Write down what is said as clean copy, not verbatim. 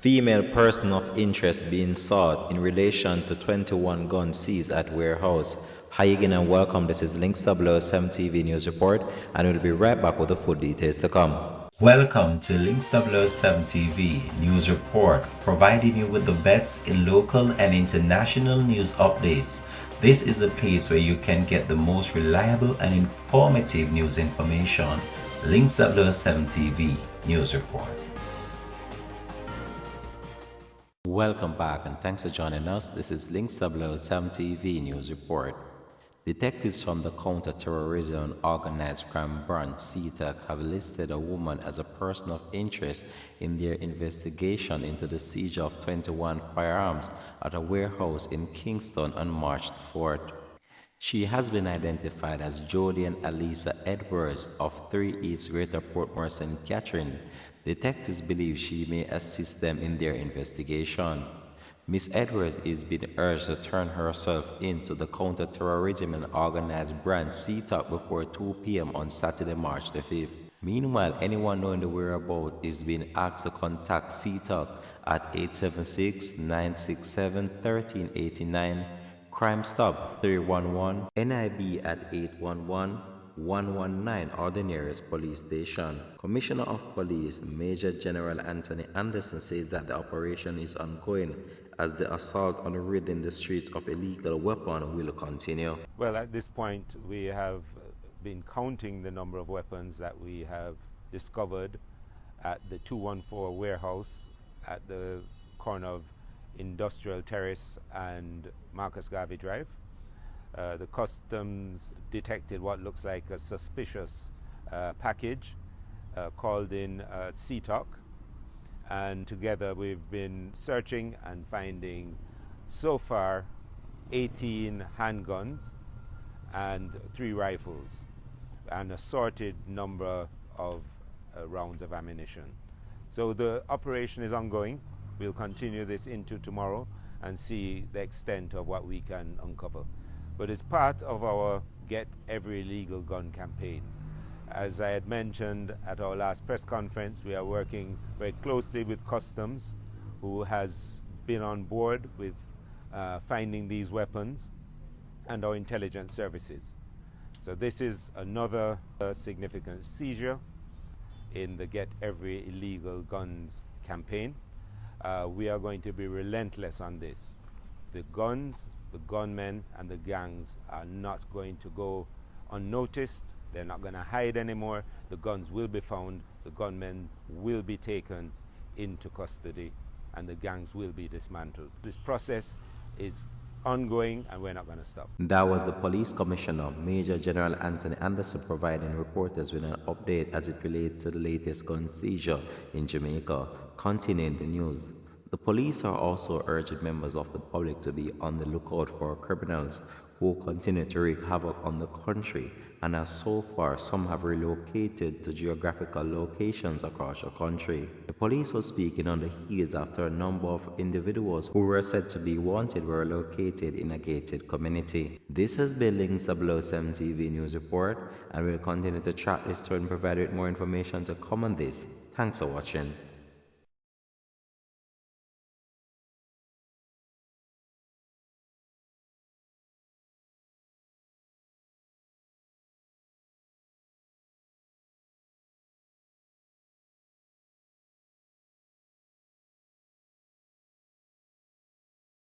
Female person of interest being sought in relation to 21 guns seized at warehouse. Hi again and welcome. This is Links 007 TV News Report, and we'll be right back with the full details to come. Welcome to Links 007 TV News Report, providing you with the best in local and international news updates. This is a place where you can get the most reliable and informative news information. Links 007 TV News Report. Welcome back and thanks for joining us. This is Links 007 TV News Report. Detectives from the Counter-Terrorism and Organized Crime Branch CTAC have listed a woman as a person of interest in their investigation into the siege of 21 firearms at a warehouse in Kingston on March 4th. She has been identified as Jodian Alisa Edwards of 3 East Greater Portmore St. Catherine. Detectives believe she may assist them in their investigation. Ms. Edwards is being urged to turn herself in to the Counter-Terrorism and Organized Branch CTAC before 2 p.m. on Saturday, March the 5th. Meanwhile, anyone knowing the whereabouts is being asked to contact CTAC at 876-967-1389, Crime Stop 311, NIB at 811-119 or the nearest police station. Commissioner of Police Major General Anthony Anderson says that the operation is ongoing as the assault on ridding the streets of illegal weapons will continue. Well, at this point we have been counting the number of weapons that we have discovered at the 214 warehouse at the corner of Industrial Terrace and Marcus Garvey Drive. The customs detected what looks like a suspicious package called in CTOC, and together we've been searching and finding so far 18 handguns and 3 rifles, an assorted number of rounds of ammunition. So the operation is ongoing. We'll continue this into tomorrow and see the extent of what we can uncover. But it's part of our Get Every Legal Gun campaign. As I had mentioned at our last press conference, we are working very closely with Customs, who has been on board with finding these weapons, and our intelligence services. So this is another significant seizure in the Get Every Illegal Guns campaign. We are going to be relentless on this. The guns, the gunmen, and the gangs are not going to go unnoticed. They're not going to hide anymore. The guns will be found, the gunmen will be taken into custody, and the gangs will be dismantled. This process is ongoing and we're not going to stop. That was the Police Commissioner, Major General Anthony Anderson, providing reporters with an update as it relates to the latest gun seizure in Jamaica. Continuing the news, the police are also urging members of the public to be on the lookout for criminals who continue to wreak havoc on the country, and as so far some have relocated to geographical locations across the country. The police was speaking on the heels after a number of individuals who were said to be wanted were located in a gated community. This has been Links 007 TV News Report, and we'll continue to track this story and provide you with more information to come on this. Thanks for watching.